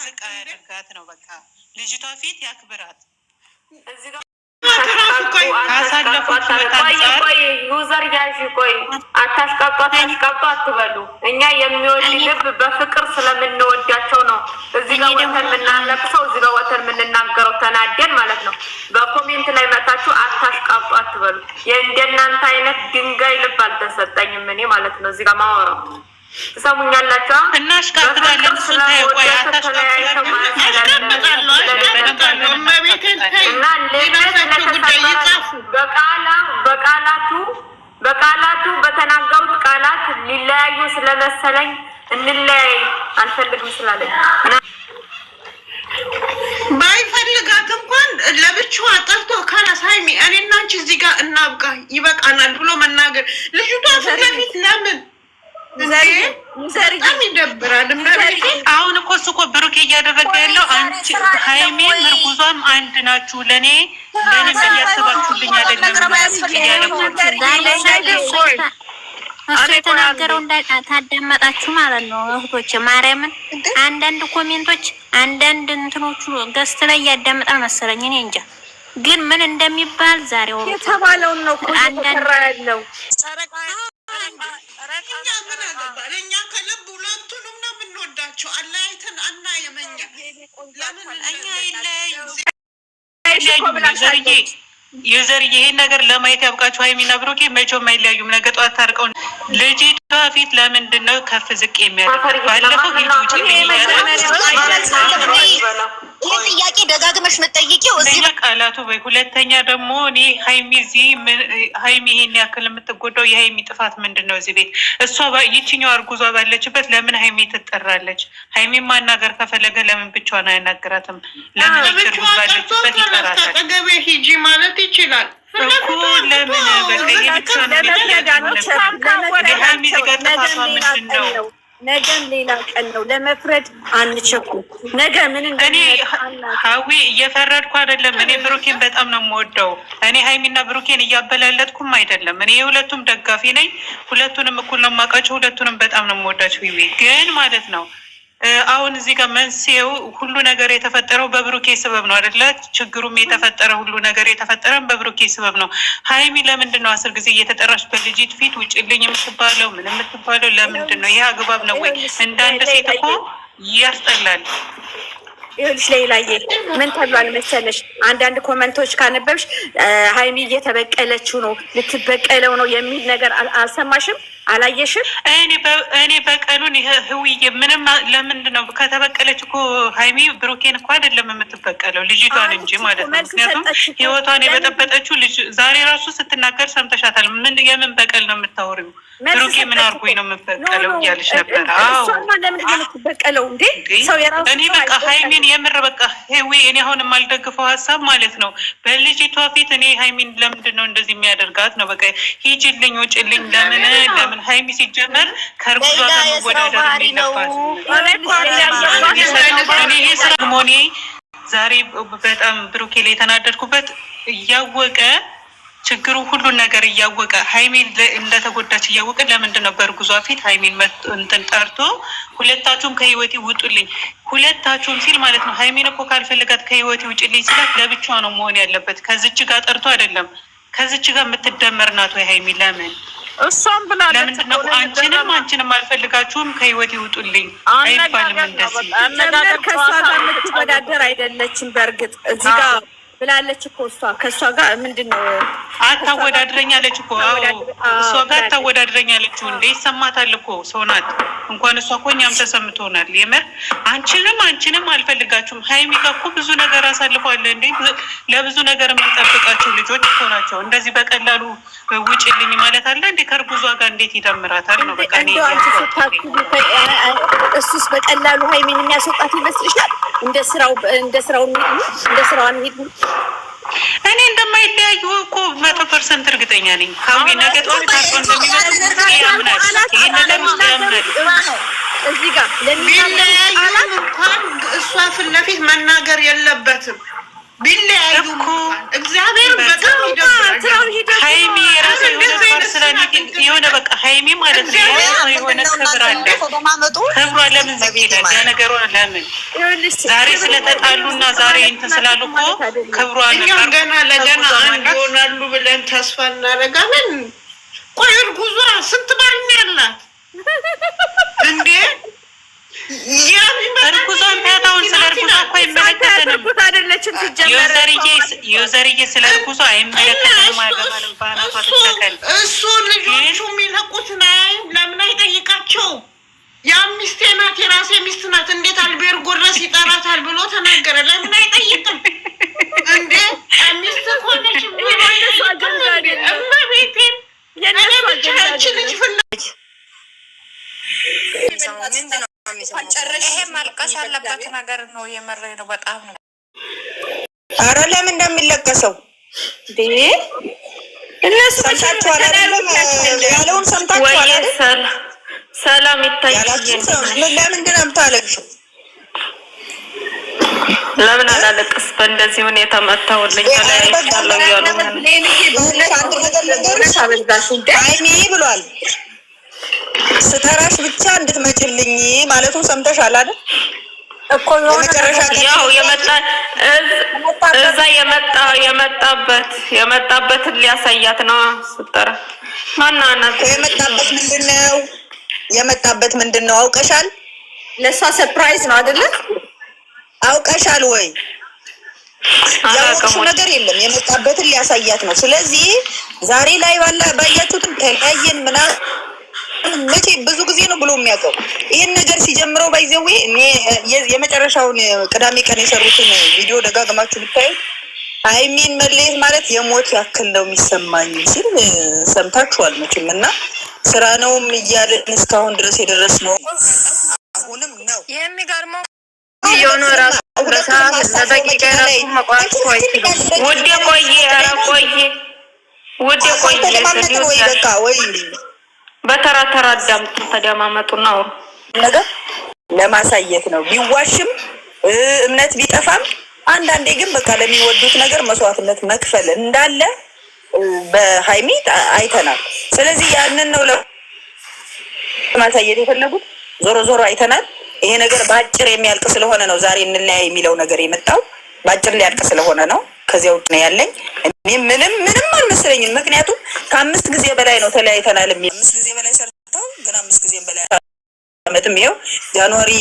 ዝቅ አያደርጋት ነው። በቃ ልጅቷ ፊት ያክብራት። ዩዘር ያዥ ቆይ አታሽቃጧ አትበሉ። እኛ የሚወድ ልብ በፍቅር ስለምንወዳቸው ነው እዚህ ጋር ወተን የምናለቅሰው፣ እዚህ ጋር ወተን የምንናገረው ተናደን ማለት ነው። በኮሜንት ላይ መታችሁ አታሽቃጧ አትበሉ። የእንደናንተ አይነት ድንጋይ ልብ አልተሰጠኝም እኔ ማለት ነው። እዚህ ጋር ማወራው ትሰሙኛላችሁ? እናሽቃጥላለን በቃላቱ በተናገሩት ቃላት ሊለያዩ ስለመሰለኝ እንለያይ አንፈልግም ስላለኝ ባይፈልጋት እንኳን ለብቻዋ ጠርቶ ካላስ ሀይሚ እኔና አንቺ እዚህ ጋር እናብቃ ይበቃናል ብሎ መናገር ልጅቷ ፊት ለፊት ለምን በጣም ይደብራል። አሁን እኮ እሱ እኮ ብሩኬ እያደረገ ያለው አንቺ ሀይሜ ምርጉዟም አንድ ናችሁ። ለእኔ እያስባችሁልኝ አይደለም እሱ የተናገረው ታዳመጣችሁ ማለት ነው እህቶች። ማርያምን አንዳንድ ኮሜንቶች አንዳንድ እንትኖቹ ገስት ላይ ያዳምጣል መሰለኝ። እኔ እንጃ ግን ምን እንደሚባል ዛሬው የተባለውን ነው አንዳንድ ያለው እኛ ከልብ ሁለቱንም ነው የምንወዳቸው። አለያይተን አናየመኛ ለምን እኛ ዩዘርዬ ይሄን ነገር ለማየት ያብቃችሁ። ሀይሚና ብሩኬ መቼም አይለያዩም። ነገ ጠዋት ታርቀው ልጅቷ ፊት ለምንድን ነው ከፍ ዝቅ የሚያደርግ? ባለፈው ሂጂ ውጪ ይህ ጥያቄ ደጋግመሽ መጠይቂው እዚህ ቃላቱ ወይ ሁለተኛ ደግሞ እኔ ሀይሚ ይሄን ያክል የምትጎዳው የሀይሚ ጥፋት ምንድን ነው? እዚህ ቤት እሷ ይችኛው አርጉዟ ባለችበት ለምን ሀይሚ ትጠራለች? ሀይሚ ማናገር ከፈለገ ለምን ብቻዋን አያናግራትም? ለምን እርጉዝ ባለችበት ይጠራታል? አጠገቤ ሂጂ ማለት ይችላል እኮ ለምን በቀይ ብቻዋን ሀይሚ ዝጋ ጥፋቷ ምንድን ነው? ነገም ሌላ ቀን ነው። ለመፍረድ አንቸኩል። ነገ ምን እኔ ሀዊ እየፈረድኩ አይደለም። እኔ ብሩኬን በጣም ነው የምወደው። እኔ ሀይሚና ብሩኬን እያበላለጥኩም አይደለም። እኔ የሁለቱም ደጋፊ ነኝ። ሁለቱንም እኩል ነው የማውቃቸው። ሁለቱንም በጣም ነው የምወዳቸው። ግን ማለት ነው አሁን እዚህ ጋር መንስኤው ሁሉ ነገር የተፈጠረው በብሩኬ ስበብ ነው አይደለ? ችግሩም የተፈጠረ ሁሉ ነገር የተፈጠረም በብሩኬ ስበብ ነው። ሀይሚ ለምንድን ነው 10 ጊዜ እየተጠራች በልጅት ፊት ውጭልኝ የምትባለው? ምን የምትባለው ለምንድን ነው? ይህ አግባብ ነው ወይ? እንዳንድ ሴት እኮ ያስጠላል። ይኸውልሽ ሌላዬ ምን ተብሏል መሰለሽ? አንዳንድ ኮመንቶች ካነበብሽ ሀይሚ እየተበቀለችው ነው ልትበቀለው ነው የሚል ነገር አልሰማሽም? አላየሽም? እኔ በቀሉን ህውዬ ምንም ለምንድን ነው ከተበቀለች እኮ ሀይሚ ብሩኬን እኮ አይደለም የምትበቀለው ልጅቷን እንጂ ማለት ነው። ምክንያቱም ህይወቷን የበጠበጠችው ልጅ ዛሬ ራሱ ስትናገር ሰምተሻታል። የምን በቀል ነው የምታወሪው? ብሩኬ ምን አርጎኝ ነው የምበቀለው እያለች ነበር። ለምንድን ነው የምትበቀለው እንዴ? እኔ በቃ ሀይሚን የምር በቃ ህዊ እኔ አሁን የማልደግፈው ሀሳብ ማለት ነው በልጅቷ ፊት እኔ ሀይሚን ለምንድን ነው እንደዚህ የሚያደርጋት ነው? በቃ ሂጂልኝ ውጭልኝ ለምን ሀይሚ ሲጀመር ከእርጉዟ ጋር መወዳደር የሚለባት ሞኔ ዛሬ በጣም ብሩኬ ላይ የተናደድኩበት እያወቀ ችግሩ ሁሉን ነገር እያወቀ ሀይሚን እንደተጎዳች እያወቀ ለምንድን ነው በእርጉዟ ፊት ሀይሚን እንትን ጠርቶ ሁለታችሁም ከህይወቴ ውጡልኝ፣ ሁለታችሁም ሲል ማለት ነው። ሀይሚን እኮ ካልፈለጋት ከህይወቴ ውጭልኝ ሲላት ለብቻዋ ነው መሆን ያለበት። ከዚች ጋር ጠርቶ አይደለም። ከዚች ጋር የምትደመር ናት ወይ ሀይሚ? ለምን እሷም ብላለች። ለምንድን ነው አንቺንም አልፈልጋችሁም ከህይወት ይውጡልኝ አይባልም? እንደዚህ ከእሷ ጋር የምትወዳደር አይደለችም። በእርግጥ እዚህ ጋር ብላለች እኮ እሷ ከእሷ ጋር ምንድን ነው አታወዳድረኛለች እኮ እሷ ጋር አታወዳድረኛለች። እንዴ ይሰማታል እኮ ሰው ናት። እንኳን እሷ እኮ እኛም ተሰምቶናል። የምር አንቺንም አልፈልጋችሁም። ሀይሚ ጋር እኮ ብዙ ነገር አሳልፈዋል። እንዴ ለብዙ ነገር የምንጠብቃቸው ልጆች እኮ ናቸው። እንደዚህ በቀላሉ ውጭልኝ ማለት አለ እንዴ? ከእርጉዟ ጋር እንዴት ይደምራታል ነው? በቃ እሱስ በቀላሉ ሀይሚን የሚያስወጣት ይመስልሻል? እንደ ስራዋ ሚሄድ እኔ እንደማይለያዩ እኮ 100% እርግጠኛ ነኝ። ካሁን ነገ ጠዋት ታርቆ እንደሚመጡ ያምናል። ይሄን ነገር ውስጥ ያምናል። እዚህ ጋር ቢለያዩ እንኳን እሷ ፊት ለፊት መናገር የለበትም። ቢለያዩ እግዚአብሔር በጣም ይደብራል። ሀይሚ የራሱ የሆነ ፐርሰናል የሆነ በቃ ሀይሚ ማለት ነው የሆነ ክብር አለ። ክብሯ ለምን ዝግ ይላል? ለነገሩ ለምን ዛሬ ስለተጣሉና ዛሬ እንትን ስላሉ እኮ ክብሯን እኛም ገና ለገና አንድ ይሆናሉ ብለን ተስፋ እናደርጋለን። ቆይ እርጉዟ ስንት ባል ነው ያላት እንዴ? እርጉዟን ታታውን ስለ እርጉዟ እኮ አይመለከተንም። ዩዘርዬ ስለ እርጉዟ አይመለከተንም። አገባንም ባህናቷ ትተከል። እሱ ልጆቹ የሚለቁት ናይ ለምን አይጠይቃቸው? ያ ሚስቴ ናት የራሴ ሚስት ናት እንዴት አልቤርጎ ድረስ ይጠራታል ብሎ ተናገረ። ለምን አይጠይቅም እንዴ? ሚስት ኮነች እመቤቴን የነብቻች ልጅ ፍላች ይሄ ማልቀስ ያለበት ነገር ነው። የመረ ነው በጣም ነው። አረ ለምን እንደሚለቀሰው እነሱ ሰምታችኋል አይደለም? ያለውን ሰምታችኋል አይደል? ሰላም ይታያል። ለምንድን ነው የምታለቅሽው? ለምን አላለቅስ? በእንደዚህ ሁኔታ መታወልኝ ተለያይቻለሁ ያሉ ሀይሚ ብሏል። ስተራሽ ብቻ እንድትመጭልኝ ማለቱን ሰምተሻል አይደል? እኮ ያው የመጣ እዛ የመጣበትን ሊያሳያት ነው። ስተራ ማናናት የመጣበት ምንድን ነው? አውቀሻል? ለሷ ሰርፕራይዝ ነው አይደለ? አውቀሻል ወይ? ያወቅሽው ነገር የለም። የመጣበትን ሊያሳያት ነው። ስለዚህ ዛሬ ላይ ባያችሁትም ተለያየን ምናምን መቼ ብዙ ጊዜ ነው ብሎ የሚያውቀው ይህን ነገር ሲጀምረው ባይዘዌ እኔ የመጨረሻውን ቅዳሜ ቀን የሰሩትን ቪዲዮ ደጋግማችሁ ብታዩ ሀይሚን መለየት ማለት የሞት ያክል ነው የሚሰማኝ ሲል ሰምታችኋል መቼም። እና ስራ ነውም እያለን እስካሁን ድረስ የደረስነው አሁንም ነው። የሚገርመው የሆነ ራሱ ለደቂቃ ራሱ መቋረጥ ቆይ በተራ ተራ አዳምጡ፣ ተደማመጡና አውሩ። ነገር ለማሳየት ነው። ቢዋሽም እምነት ቢጠፋም አንዳንዴ ግን በቃ ለሚወዱት ነገር መስዋዕትነት መክፈል እንዳለ በሀይሚ አይተናል። ስለዚህ ያንን ነው ለማሳየት የፈለጉት። ዞሮ ዞሮ አይተናል። ይሄ ነገር በአጭር የሚያልቅ ስለሆነ ነው ዛሬ እንለያይ የሚለው ነገር የመጣው በአጭር ሊያልቅ ስለሆነ ነው። ከዚያ ውጭ ነው ያለኝ እኔ ምንም አልመሰለኝም። ምክንያቱም ከ5 ጊዜ በላይ ነው ተለያይተናል የሚል 5 ጊዜ በላይ ሰርተው ግን 5 ጊዜ በላይ አመትም ይኸው ጃንዋሪ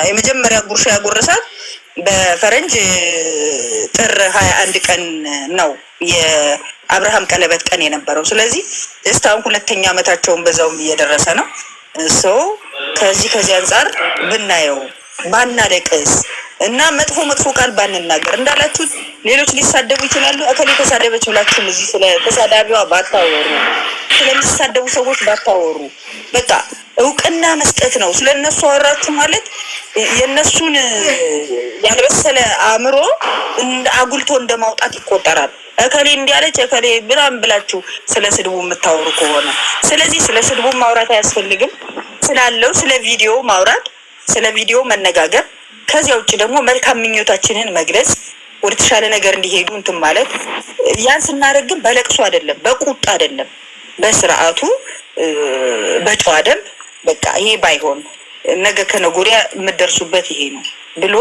የመጀመሪያ ጉርሻ ያጎረሳት በፈረንጅ ጥር 21 ቀን ነው የአብርሃም ቀለበት ቀን የነበረው። ስለዚህ እስካሁን 2ኛ አመታቸውን በዛውም እየደረሰ ነው። ከዚህ አንጻር ብናየው ባናለቅስ እና መጥፎ ቃል ባንናገር እንዳላችሁት ሌሎች ሊሳደቡ ይችላሉ። እከሌ ተሳደበች ብላችሁም እዚህ ስለ ተሳዳቢዋ ባታወሩ፣ ስለሚሳደቡ ሰዎች ባታወሩ፣ በቃ እውቅና መስጠት ነው። ስለነሱ አወራችሁ ማለት የነሱን ያልበሰለ አእምሮ አጉልቶ እንደማውጣት ይቆጠራል። እከሌ እንዲያለች እከሌ ብላችሁ ስለ ስድቡ የምታወሩ ከሆነ ስለዚህ ስለ ስድቡ ማውራት አያስፈልግም። ስላለው ስለ ቪዲዮ ማውራት፣ ስለ ቪዲዮ መነጋገር፣ ከዚያ ውጭ ደግሞ መልካም ምኞታችንን መግለጽ፣ ወደ ተሻለ ነገር እንዲሄዱ እንትን ማለት። ያን ስናደርግ ግን በለቅሶ አይደለም፣ በቁጣ አይደለም፣ በስርዓቱ በጨዋ ደንብ በቃ ይሄ ባይሆን ነገ ከነገ ወዲያ የምትደርሱበት ይሄ ነው ብሎ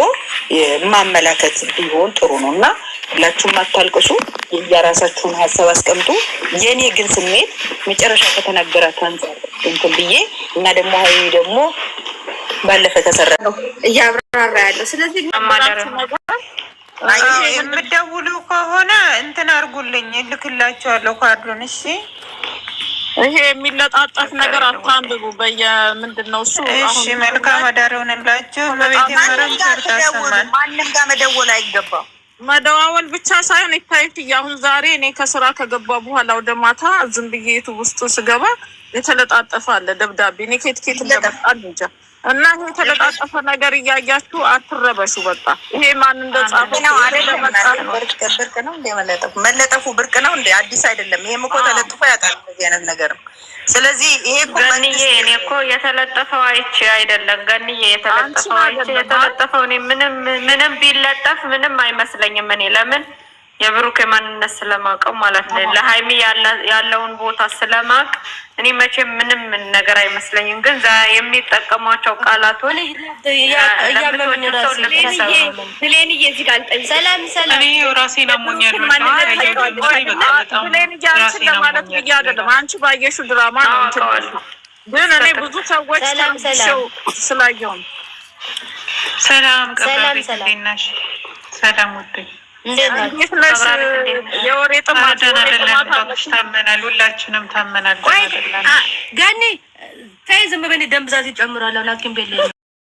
ማመላከት ቢሆን ጥሩ ነው። እና ሁላችሁም አታልቅሱ፣ የራሳችሁን ሀሳብ አስቀምጡ። የኔ ግን ስሜት መጨረሻ ከተናገራት አንጻር እንትን ብዬ እና ደግሞ ሀይሚ ደግሞ ባለፈ ተሰራ ነው እያብራራ ያለው። ስለዚህ የምትደውሉ ከሆነ እንትን አድርጉልኝ፣ እልክላችኋለሁ ካርዱን። እሺ ይሄ የሚለጣጠፍ ነገር አታንብቡ። በየምንድን ነው እሱ? እሺ መልካም አዳር ይሁንላችሁ። በቤት ማንም ጋር መደወል አይገባም። መደዋወል ብቻ ሳይሆን ይታይት። አሁን ዛሬ እኔ ከስራ ከገባ በኋላ ወደ ማታ ዝም ብዬ ዩቱብ ውስጥ ስገባ የተለጣጠፈ አለ ደብዳቤ። እኔ ኬት እንደመጣ እንጃ እና ይሄ የተለጣጠፈ ነገር እያያችሁ አትረበሹ። በቃ ይሄ ማን እንደጻፈው ነው አይደለም። ብርቅ ነው እንደ መለጠፉ ብርቅ ነው እንደ አዲስ አይደለም። ይሄም እኮ ተለጥፎ ያውቃል እንደዚህ አይነት ነገር ነው። ስለዚህ ይሄ እኮ ገንዬ እኔ እኮ የተለጠፈው አይቼ አይደለም ገንዬ የተለጠፈው አይቼ የተለጠፈው እኔ ምንም ቢለጠፍ ምንም አይመስለኝም። እኔ ለምን የብሩክ ማንነት ስለማውቀው ማለት ነው። ለሃይሚ ያለውን ቦታ ስለማቅ እኔ መቼም ምንም ነገር አይመስለኝም። ግን የሚጠቀሟቸው ቃላቶች አንቺ ባየሽው ድራማ ነው እንትን ግን እኔ ብዙ ሰዎች ስላየው ነው። ሰላም ቀባሪሽ ሰላም ወደኝ እንዴት ነሽ? የወሬ ጥማት ታመናል፣ ሁላችንም ታመናል። ገኒ ተይ ዝም በል ደም ብዛት ይጨምራል። ላኪን ቤት